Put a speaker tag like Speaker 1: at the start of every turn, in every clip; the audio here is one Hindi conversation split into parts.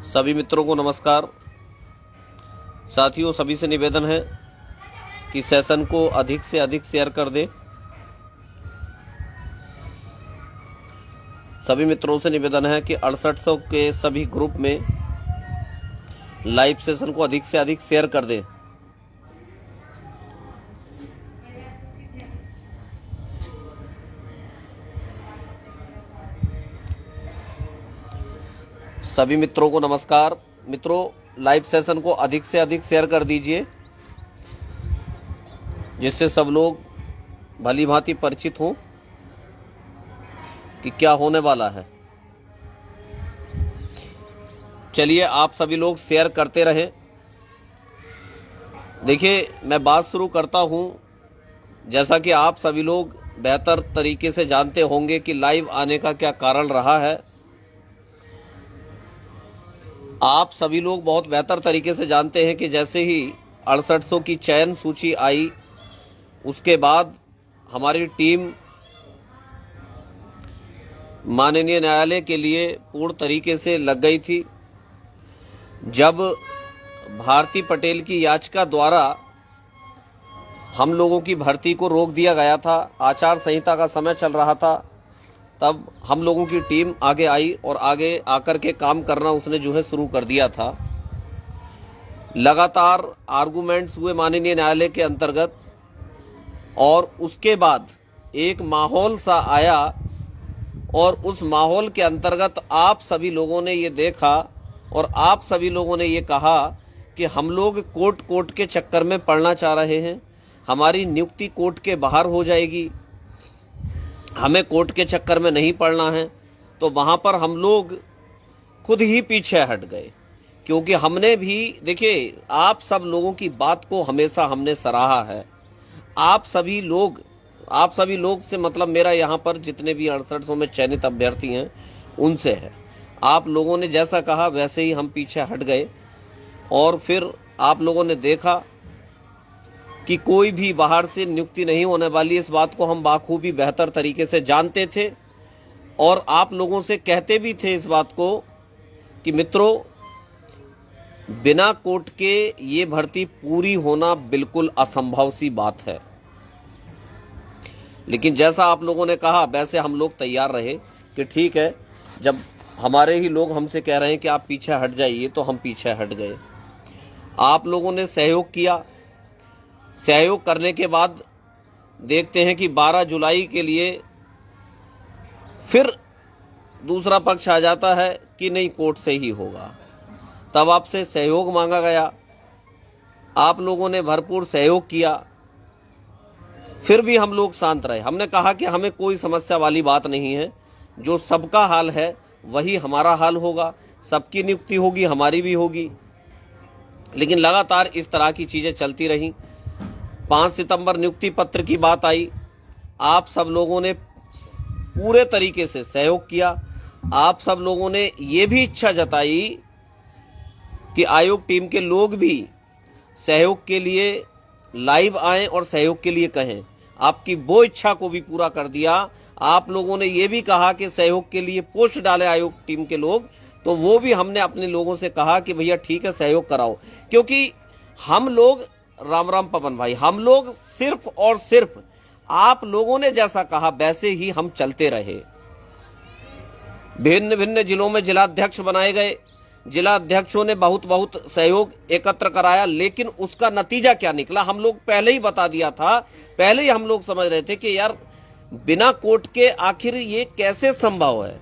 Speaker 1: सभी मित्रों को नमस्कार। साथियों, सभी से निवेदन है कि सेशन को अधिक से अधिक शेयर कर दें। सभी मित्रों से निवेदन है कि 6800 के सभी ग्रुप में लाइव सेशन को अधिक से अधिक शेयर कर दें। सभी मित्रों को नमस्कार। मित्रों, लाइव सेशन को अधिक से अधिक शेयर कर दीजिए, जिससे सब लोग भली भांति परिचित हों कि क्या होने वाला है। चलिए, आप सभी लोग शेयर करते रहें। देखिए, मैं बात शुरू करता हूं। जैसा कि आप सभी लोग बेहतर तरीके से जानते होंगे कि लाइव आने का क्या कारण रहा है। आप सभी लोग बहुत बेहतर तरीके से जानते हैं कि जैसे ही 6800 की चयन सूची आई, उसके बाद हमारी टीम माननीय न्यायालय के लिए पूर्ण तरीके से लग गई थी। जब भारती पटेल की याचिका द्वारा हम लोगों की भर्ती को रोक दिया गया था, आचार संहिता का समय चल रहा था, तब हम लोगों की टीम आगे आई और आगे आकर के काम करना उसने जो है शुरू कर दिया था। लगातार आर्गुमेंट्स हुए माननीय न्यायालय के अंतर्गत, और उसके बाद एक माहौल सा आया, और उस माहौल के अंतर्गत आप सभी लोगों ने ये देखा और आप सभी लोगों ने ये कहा कि हम लोग कोर्ट के चक्कर में पड़ना चाह रहे हैं, हमारी नियुक्ति कोर्ट के बाहर हो जाएगी, हमें कोर्ट के चक्कर में नहीं पड़ना है। तो वहां पर हम लोग खुद ही पीछे हट गए, क्योंकि हमने भी, देखिए, आप सब लोगों की बात को हमेशा हमने सराहा है। आप सभी लोग से मतलब मेरा यहाँ पर जितने भी 6800 में चयनित अभ्यर्थी हैं उनसे है। आप लोगों ने जैसा कहा वैसे ही हम पीछे हट गए, और फिर आप लोगों ने देखा कि कोई भी बाहर से नियुक्ति नहीं होने वाली। इस बात को हम बाखूबी बेहतर तरीके से जानते थे, और आप लोगों से कहते भी थे इस बात को कि मित्रों, बिना कोर्ट के ये भर्ती पूरी होना बिल्कुल असंभव सी बात है। लेकिन जैसा आप लोगों ने कहा वैसे हम लोग तैयार रहे कि ठीक है, जब हमारे ही लोग हमसे कह रहे हैं कि आप पीछे हट जाइए, तो हम पीछे हट गए। आप लोगों ने सहयोग किया। सहयोग करने के बाद देखते हैं कि 12 जुलाई के लिए फिर दूसरा पक्ष आ जाता है कि नहीं, कोर्ट से ही होगा। तब आपसे सहयोग मांगा गया, आप लोगों ने भरपूर सहयोग किया। फिर भी हम लोग शांत रहे। हमने कहा कि हमें कोई समस्या वाली बात नहीं है, जो सबका हाल है वही हमारा हाल होगा, सबकी नियुक्ति होगी, हमारी भी होगी। लेकिन लगातार इस तरह की चीजें चलती रहीं। 5 सितंबर नियुक्ति पत्र की बात आई, आप सब लोगों ने पूरे तरीके से सहयोग किया। आप सब लोगों ने ये भी इच्छा जताई कि आयोग टीम के लोग भी सहयोग के लिए लाइव आएं और सहयोग के लिए कहें। आपकी वो इच्छा को भी पूरा कर दिया। आप लोगों ने ये भी कहा कि सहयोग के लिए पोस्ट डाले आयोग टीम के लोग, तो वो भी हमने अपने लोगों से कहा कि भैया ठीक है, सहयोग कराओ। क्योंकि हम लोग, राम राम पवन भाई, हम लोग सिर्फ और सिर्फ आप लोगों ने जैसा कहा वैसे ही हम चलते रहे। भिन्न भिन्न जिलों में जिलाध्यक्ष बनाए गए, जिलाध्यक्षों ने बहुत सहयोग एकत्र कराया, लेकिन उसका नतीजा क्या निकला हम लोग पहले ही बता दिया था। पहले ही हम लोग समझ रहे थे कि यार, बिना कोर्ट के आखिर ये कैसे संभव है।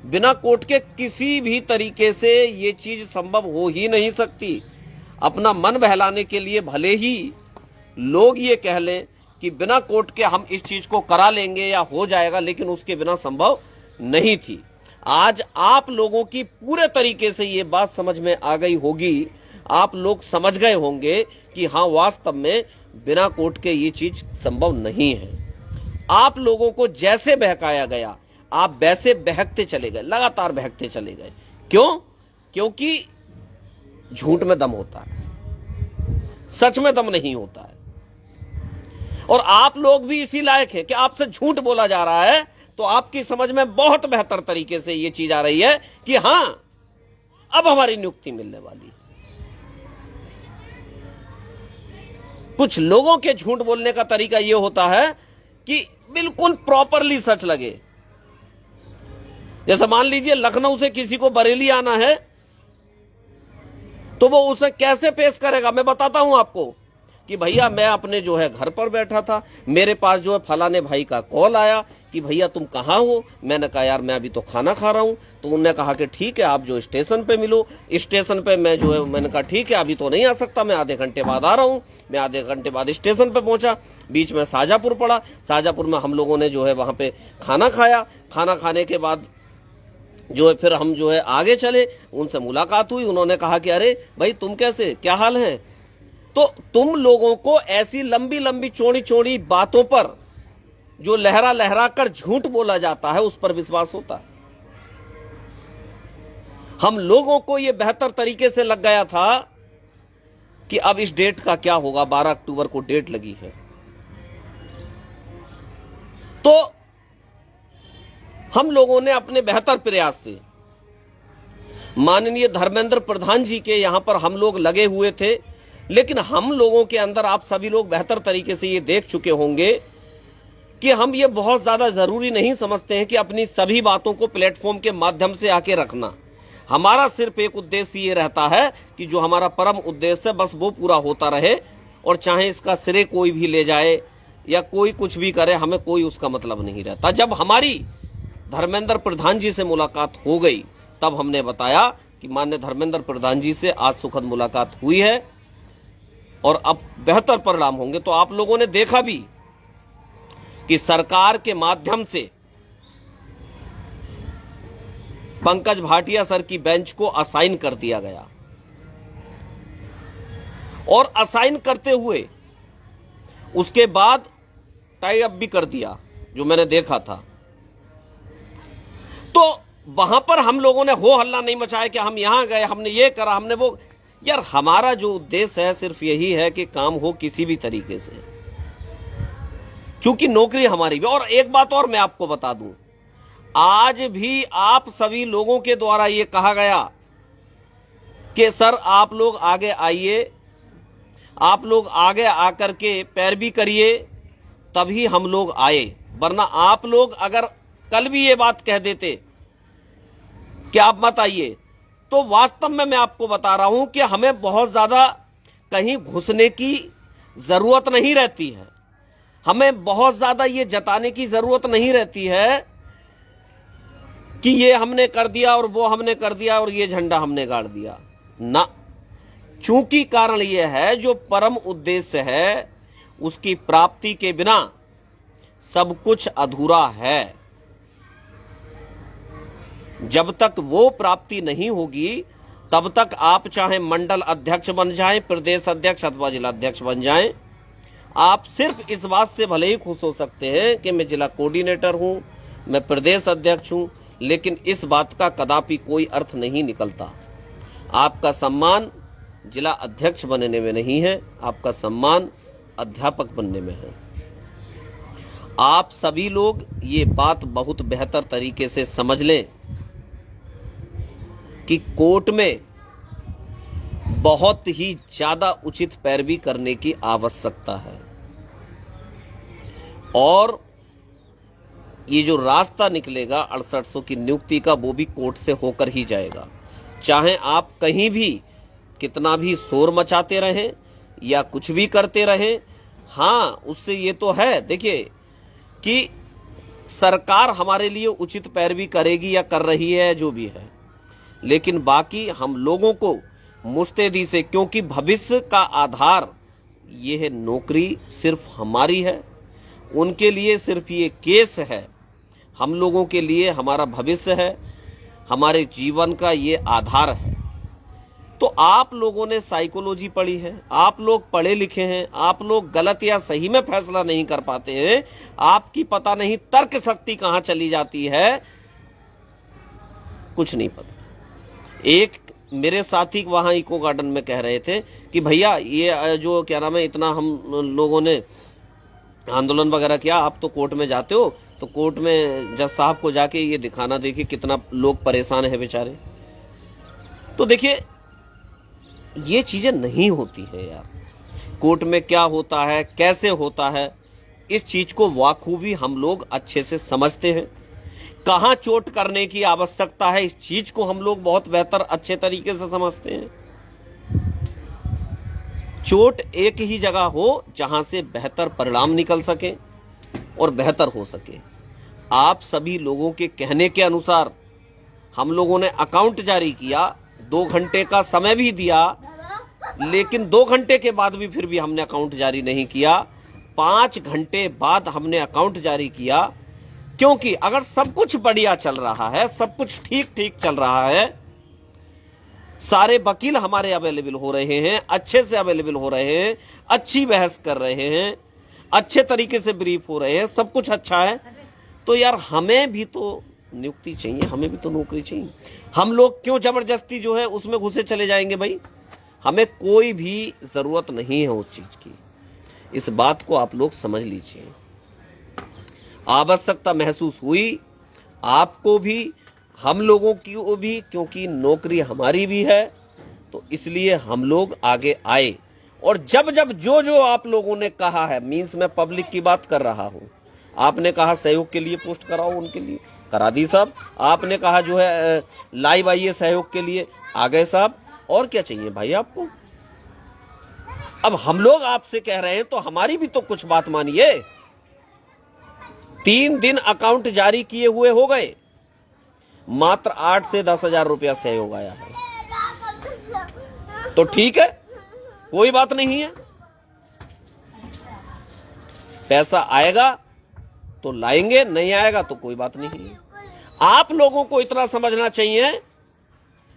Speaker 1: बिना कोर्ट के किसी भी तरीके से ये चीज संभव हो ही नहीं सकती। अपना मन बहलाने के लिए भले ही लोग ये कह लें कि बिना कोर्ट के हम इस चीज को करा लेंगे या हो जाएगा, लेकिन उसके बिना संभव नहीं थी। आज आप लोगों की पूरे तरीके से ये बात समझ में आ गई होगी। आप लोग समझ गए होंगे कि हाँ, वास्तव में बिना कोर्ट के ये चीज संभव नहीं है। आप लोगों को जैसे बहकाया गया, आप वैसे बहकते चले गए, लगातार बहकते चले गए। क्यों? क्योंकि झूठ में दम होता है, सच में दम नहीं होता है। और आप लोग भी इसी लायक हैं कि आपसे झूठ बोला जा रहा है, तो आपकी समझ में बहुत बेहतर तरीके से ये चीज आ रही है कि हां, अब हमारी नियुक्ति मिलने वाली है। कुछ लोगों के झूठ बोलने का तरीका यह होता है कि बिल्कुल प्रॉपरली सच लगे। जैसे मान लीजिए लखनऊ से किसी को बरेली आना है तो वो उसे कैसे पेश करेगा, मैं बताता हूं आपको कि भैया मैं अपने जो है घर पर बैठा था, मेरे पास जो है फलाने भाई का कॉल आया कि भैया तुम कहाँ हो। मैंने कहा यार मैं अभी तो खाना खा रहा हूं। तो उन्होंने कहा कि ठीक है आप जो स्टेशन पे मिलो। स्टेशन पे मैं जो है मैंने कहा ठीक है अभी तो नहीं आ सकता, मैं आधे घंटे बाद आ रहा हूं। मैं आधे घंटे बाद स्टेशन पे पहुंचा, बीच में शाहजहांपुर पड़ा। शाहजहांपुर में हम लोगों ने जो है वहां पे खाना खाया। खाना खाने के बाद जो है फिर हम जो है आगे चले, उनसे मुलाकात हुई। उन्होंने कहा कि अरे भाई तुम कैसे, क्या हाल है। तो तुम लोगों को ऐसी लंबी लंबी चौड़ी चौड़ी बातों पर जो लहरा लहरा कर झूठ बोला जाता है उस पर विश्वास होता है। हम लोगों को यह बेहतर तरीके से लग गया था कि अब इस डेट का क्या होगा, 12 अक्टूबर को डेट लगी है। तो हम लोगों ने अपने बेहतर प्रयास से माननीय धर्मेंद्र प्रधान जी के यहां पर हम लोग लगे हुए थे, लेकिन हम लोगों के अंदर आप सभी लोग बेहतर तरीके से ये देख चुके होंगे कि हम ये बहुत ज्यादा जरूरी नहीं समझते हैं कि अपनी सभी बातों को प्लेटफॉर्म के माध्यम से आके रखना। हमारा सिर्फ एक उद्देश्य ये रहता है कि जो हमारा परम उद्देश्य है बस वो पूरा होता रहे, और चाहे इसका श्रेय कोई भी ले जाए या कोई कुछ भी करे, हमें कोई उसका मतलब नहीं रहता। जब हमारी धर्मेंद्र प्रधान जी से मुलाकात हो गई तब हमने बताया कि माननीय धर्मेंद्र प्रधान जी से आज सुखद मुलाकात हुई है और अब बेहतर परिणाम होंगे। तो आप लोगों ने देखा भी कि सरकार के माध्यम से पंकज भाटिया सर की बेंच को असाइन कर दिया गया, और असाइन करते हुए उसके बाद टाई अप भी कर दिया, जो मैंने देखा था। तो वहां पर हम लोगों ने हो हल्ला नहीं मचाया कि हम यहां गए, हमने ये करा, हमने वो। यार हमारा जो उद्देश्य है सिर्फ यही है कि काम हो किसी भी तरीके से, चूंकि नौकरी हमारी भी। और एक बात और मैं आपको बता दूं, आज भी आप सभी लोगों के द्वारा ये कहा गया कि सर आप लोग आगे आइए, आप लोग आगे आकर के पैरवी करिए, तभी हम लोग आए। वरना आप लोग अगर कल भी ये बात कह देते कि आप मत आइए, तो वास्तव में मैं आपको बता रहा हूं कि हमें बहुत ज्यादा कहीं घुसने की जरूरत नहीं रहती है। हमें बहुत ज्यादा ये जताने की जरूरत नहीं रहती है कि ये हमने कर दिया और वो हमने कर दिया और ये झंडा हमने गाड़ दिया ना। चूंकि कारण ये है जो परम उद्देश्य है उसकी प्राप्ति के बिना सब कुछ अधूरा है। जब तक वो प्राप्ति नहीं होगी तब तक आप चाहे मंडल अध्यक्ष बन जाएं, प्रदेश अध्यक्ष अथवा जिला अध्यक्ष बन जाएं, आप सिर्फ इस बात से भले ही खुश हो सकते हैं कि मैं जिला कोऑर्डिनेटर हूं, मैं प्रदेश अध्यक्ष हूं, लेकिन इस बात का कदापि कोई अर्थ नहीं निकलता। आपका सम्मान जिला अध्यक्ष बनने में नहीं है, आपका सम्मान अध्यापक बनने में है। आप सभी लोग ये बात बहुत बेहतर तरीके से समझ लें कि कोर्ट में बहुत ही ज्यादा उचित पैरवी करने की आवश्यकता है, और ये जो रास्ता निकलेगा 6800 की नियुक्ति का वो भी कोर्ट से होकर ही जाएगा। चाहे आप कहीं भी कितना भी शोर मचाते रहें या कुछ भी करते रहें, हाँ उससे ये तो है देखिए कि सरकार हमारे लिए उचित पैरवी करेगी या कर रही है जो भी है, लेकिन बाकी हम लोगों को मुस्तैदी से, क्योंकि भविष्य का आधार ये है, नौकरी सिर्फ हमारी है, उनके लिए सिर्फ ये केस है, हम लोगों के लिए हमारा भविष्य है, हमारे जीवन का ये आधार है। तो आप लोगों ने साइकोलॉजी पढ़ी है, आप लोग पढ़े लिखे हैं, आप लोग गलत या सही में फैसला नहीं कर पाते हैं, आपकी पता नहीं तर्क शक्ति कहां चली जाती है, कुछ नहीं पता। एक मेरे साथी वहां इको गार्डन में कह रहे थे कि भैया ये जो क्या नाम है, इतना हम लोगों ने आंदोलन वगैरह किया, आप तो कोर्ट में जाते हो, तो कोर्ट में जज साहब को जाके ये दिखाना देखिए कितना लोग परेशान है बेचारे। तो देखिए ये चीजें नहीं होती है यार। कोर्ट में क्या होता है, कैसे होता है, इस चीज को वाखूबी हम लोग अच्छे से समझते हैं। कहां चोट करने की आवश्यकता है, इस चीज को हम लोग बहुत बेहतर अच्छे तरीके से समझते हैं। चोट एक ही जगह हो जहां से बेहतर परिणाम निकल सके और बेहतर हो सके। आप सभी लोगों के कहने के अनुसार हम लोगों ने अकाउंट जारी किया, 2 घंटे का समय भी दिया, लेकिन 2 घंटे के बाद भी फिर भी हमने अकाउंट जारी नहीं किया। 5 घंटे बाद हमने अकाउंट जारी किया, क्योंकि अगर सब कुछ बढ़िया चल रहा है, सब कुछ ठीक ठीक चल रहा है, सारे वकील हमारे अवेलेबल हो रहे हैं, अच्छे से अवेलेबल हो रहे हैं, अच्छी बहस कर रहे हैं, अच्छे तरीके से ब्रीफ हो रहे हैं, सब कुछ अच्छा है, तो यार हमें भी तो नियुक्ति चाहिए, हमें भी तो नौकरी चाहिए। हम लोग क्यों जबरदस्ती जो है उसमें घुसे चले जाएंगे भाई? हमें कोई भी जरूरत नहीं है उस चीज की। इस बात को आप लोग समझ लीजिए। आवश्यकता महसूस हुई आपको भी, हम लोगों की भी, क्योंकि नौकरी हमारी भी है, तो इसलिए हम लोग आगे आए। और जब जब जो जो आप लोगों ने कहा है, मीन्स मैं पब्लिक की बात कर रहा हूं, आपने कहा सहयोग के लिए पोस्ट कराओ, उनके लिए करा दी साहब। आपने कहा जो है लाइव आइए सहयोग के लिए, आ गए साहब। और क्या चाहिए भाई आपको? अब हम लोग आपसे कह रहे हैं तो हमारी भी तो कुछ बात मानिए। 3 दिन अकाउंट जारी किए हुए हो गए, मात्र 8 से 10,000 रुपया सहयोग आया है, तो ठीक है, कोई बात नहीं है। पैसा आएगा तो लाएंगे, नहीं आएगा तो कोई बात नहीं है। आप लोगों को इतना समझना चाहिए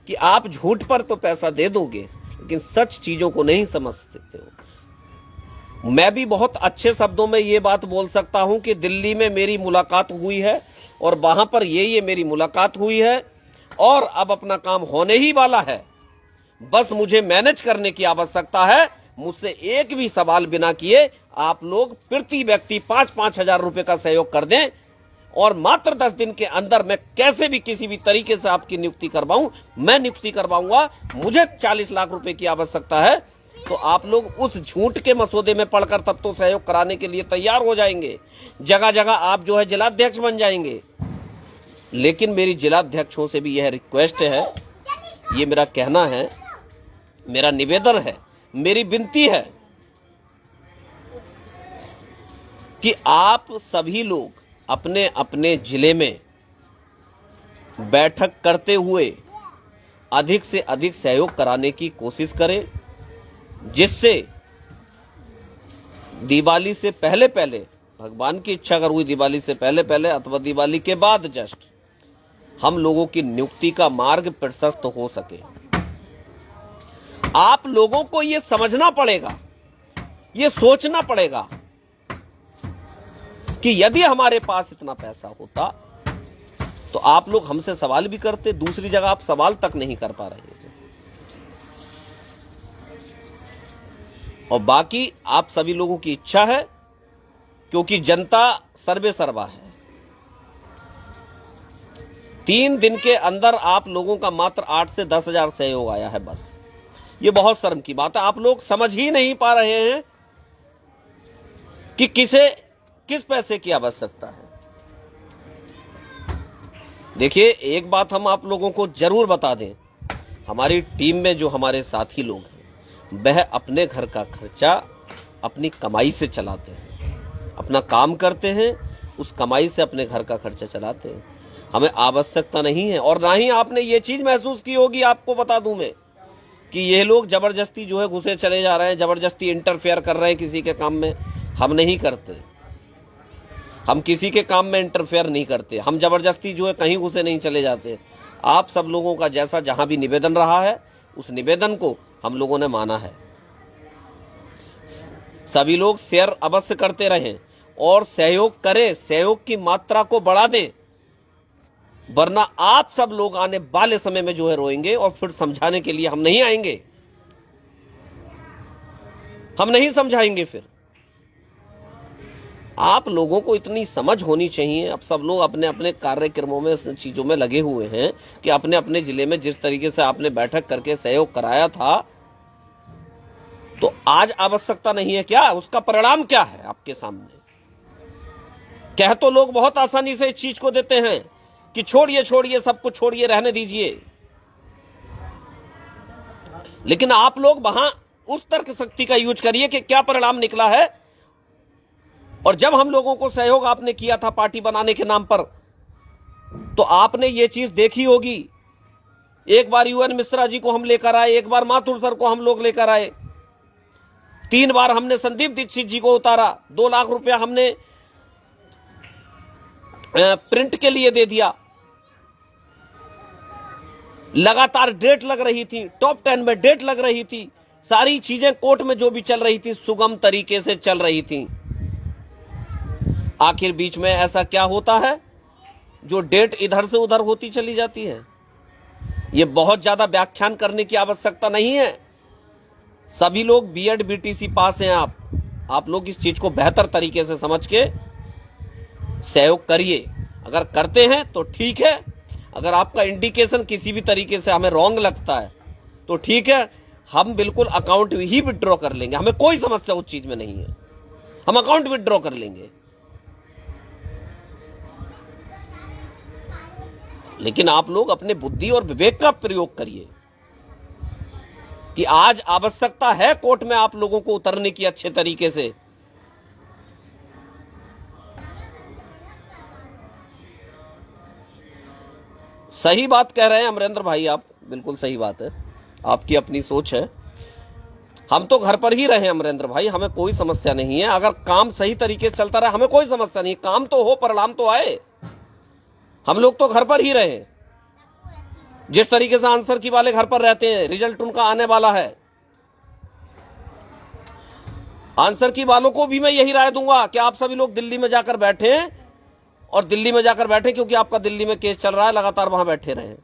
Speaker 1: कि आप झूठ पर तो पैसा दे दोगे, लेकिन सच चीजों को नहीं समझ सकते हो। मैं भी बहुत अच्छे शब्दों में ये बात बोल सकता हूं कि दिल्ली में मेरी मुलाकात हुई है और वहां पर ये मेरी मुलाकात हुई है और अब अपना काम होने ही वाला है। बस मुझे मैनेज करने की आवश्यकता है। मुझसे एक भी सवाल बिना किए आप लोग प्रति व्यक्ति 5-5 हजार रुपए का सहयोग कर दें और मात्र 10 दिन के अंदर मैं कैसे भी किसी भी तरीके से आपकी नियुक्ति करवाऊं, मैं नियुक्ति करवाऊंगा। मुझे 40 लाख रुपए की आवश्यकता है, तो आप लोग उस झूठ के मसौदे में पढ़कर तब तो सहयोग कराने के लिए तैयार हो जाएंगे। जगह जगह आप जो है जिलाध्यक्ष बन जाएंगे। लेकिन मेरी जिलाध्यक्षों से भी यह रिक्वेस्ट है, ये मेरा कहना है, मेरा निवेदन है, मेरी विनती है कि आप सभी लोग अपने अपने जिले में बैठक करते हुए अधिक से अधिक सहयोग कराने की कोशिश करें, जिससे दिवाली से पहले पहले, भगवान की इच्छा अगर हुई दिवाली से पहले पहले अथवा दिवाली के बाद जस्ट, हम लोगों की नियुक्ति का मार्ग प्रशस्त हो सके। आप लोगों को यह समझना पड़ेगा, यह सोचना पड़ेगा कि यदि हमारे पास इतना पैसा होता तो आप लोग हमसे सवाल भी करते, दूसरी जगह आप सवाल तक नहीं कर पा रहे थे। और बाकी आप सभी लोगों की इच्छा है, क्योंकि जनता सर्वे सर्वा है। 3 दिन के अंदर आप लोगों का मात्र 8 से 10 हजार सहयोग आया है। बस ये बहुत शर्म की बात है। आप लोग समझ ही नहीं पा रहे हैं कि किस पैसे की आवश्यकता है। देखिए, एक बात हम आप लोगों को जरूर बता दें, हमारी टीम में जो हमारे साथी लोग हैं, वह अपने घर का खर्चा अपनी कमाई से चलाते हैं, अपना काम करते हैं, उस कमाई से अपने घर का खर्चा चलाते हैं। हमें आवश्यकता नहीं है। और ना ही आपने ये चीज महसूस की होगी, आपको बता दूं मैं, कि ये लोग जबरदस्ती जो है घुसे चले जा रहे हैं, जबरदस्ती इंटरफेयर कर रहे हैं किसी के काम में। हम नहीं करते, हम किसी के काम में इंटरफेयर नहीं करते, हम जबरदस्ती जो है कहीं घुसे नहीं चले जाते। आप सब लोगों का जैसा जहां भी निवेदन रहा है, उस निवेदन को हम लोगों ने माना है। सभी लोग शेयर अवश्य करते रहें और सहयोग करें, सहयोग की मात्रा को बढ़ा दें, वरना आप सब लोग आने वाले समय में जो है रोएंगे और फिर समझाने के लिए हम नहीं आएंगे, हम नहीं समझाएंगे। फिर आप लोगों को इतनी समझ होनी चाहिए। अब सब लोग अपने अपने कार्यक्रमों में चीजों में लगे हुए हैं कि अपने अपने जिले में जिस तरीके से आपने बैठक करके सहयोग कराया था, तो आज आवश्यकता नहीं है क्या? उसका परिणाम क्या है आपके सामने? कह तो लोग बहुत आसानी से इस चीज को देते हैं कि छोड़िए छोड़िए, सब कुछ छोड़िए, रहने दीजिए, लेकिन आप लोग वहां उस तर्क शक्ति का यूज करिए कि क्या परिणाम निकला है। और जब हम लोगों को सहयोग आपने किया था पार्टी बनाने के नाम पर, तो आपने ये चीज देखी होगी। एक बार यूएन मिश्रा जी को हम लेकर आए, एक बार माथुर सर को हम लोग लेकर आए, 3 बार हमने संदीप दीक्षित जी को उतारा, 2 लाख रुपया हमने प्रिंट के लिए दे दिया। लगातार डेट लग रही थी, टॉप 10 में डेट लग रही थी, सारी चीजें कोर्ट में जो भी चल रही थी सुगम तरीके से चल रही थी। आखिर बीच में ऐसा क्या होता है जो डेट इधर से उधर होती चली जाती है? ये बहुत ज्यादा व्याख्यान करने की आवश्यकता नहीं है। सभी लोग बीएड बीटीसी पास हैं। आप लोग इस चीज को बेहतर तरीके से समझ के सहयोग करिए। अगर करते हैं तो ठीक है, अगर आपका इंडिकेशन किसी भी तरीके से हमें रॉन्ग लगता है तो ठीक है, हम बिल्कुल अकाउंट ही विड्रॉ कर लेंगे, हमें कोई समस्या उस चीज में नहीं है, हम अकाउंट विड्रॉ कर लेंगे। लेकिन आप लोग अपने बुद्धि और विवेक का प्रयोग करिए कि आज आवश्यकता है कोर्ट में आप लोगों को उतरने की अच्छे तरीके से। सही बात कह रहे हैं अमरेंद्र भाई, आप बिल्कुल सही बात है, आपकी अपनी सोच है। हम तो घर पर ही रहे अमरेंद्र भाई, हमें कोई समस्या नहीं है। अगर काम सही तरीके से चलता रहा हमें कोई समस्या नहीं, काम तो हो, परिणाम तो आए। हम लोग तो घर पर ही रहे। जिस तरीके से आंसर की वाले घर पर रहते हैं, रिजल्ट उनका आने वाला है। आंसर की वालों को भी मैं यही राय दूंगा कि आप सभी लोग दिल्ली में जाकर बैठे, और दिल्ली में जाकर बैठे क्योंकि आपका दिल्ली में केस चल रहा है, लगातार वहां बैठे रहे।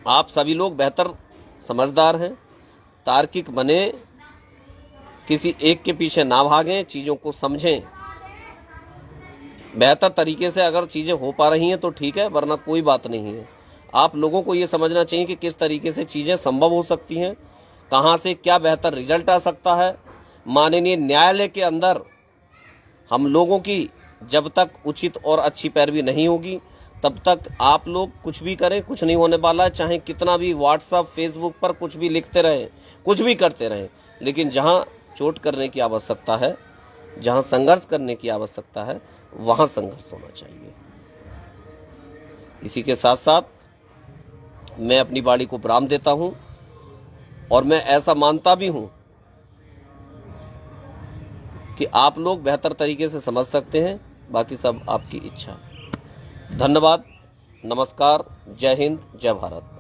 Speaker 1: आप सभी लोग बेहतर समझदार हैं, तार्किक बने, किसी एक के पीछे ना भागें, चीजों को समझें। बेहतर तरीके से अगर चीजें हो पा रही हैं तो ठीक है, वरना कोई बात नहीं है। आप लोगों को यह समझना चाहिए कि किस तरीके से चीजें संभव हो सकती हैं, कहां से क्या बेहतर रिजल्ट आ सकता है। माननीय न्यायालय के अंदर हम लोगों की जब तक उचित और अच्छी पैरवी नहीं होगी तब तक आप लोग कुछ भी करें, कुछ नहीं होने वाला है। चाहे कितना भी व्हाट्सएप फेसबुक पर कुछ भी लिखते रहे, कुछ भी करते रहे, लेकिन जहां चोट करने की आवश्यकता है, जहां संघर्ष करने की आवश्यकता है, वहां संघर्ष होना चाहिए। इसी के साथ साथ मैं अपनी बाड़ी को विराम देता हूं, और मैं ऐसा मानता भी हूं कि आप लोग बेहतर तरीके से समझ सकते हैं, बाकी सब आपकी इच्छा। धन्यवाद, नमस्कार, जय हिंद, जय भारत।